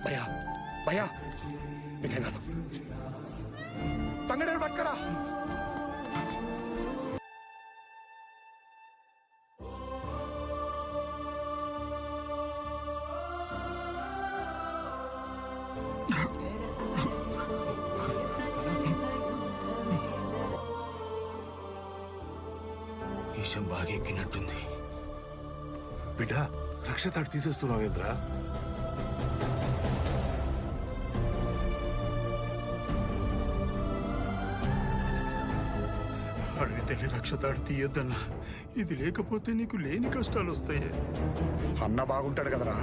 భయ్యా భయ్యా నీకేం కాదు తంగడేరు పట్టుకరా. విషయం బాగా ఎక్కినట్టుంది. బిడ్డ రక్షతాడు తీసేస్తున్నావు ఏంద్రా? అడవి తల్లి రక్షతాడు తీయొద్దన్నా. ఇది లేకపోతే నీకు లేని కష్టాలు వస్తాయి. అన్న బాగుంటాడు కదరా.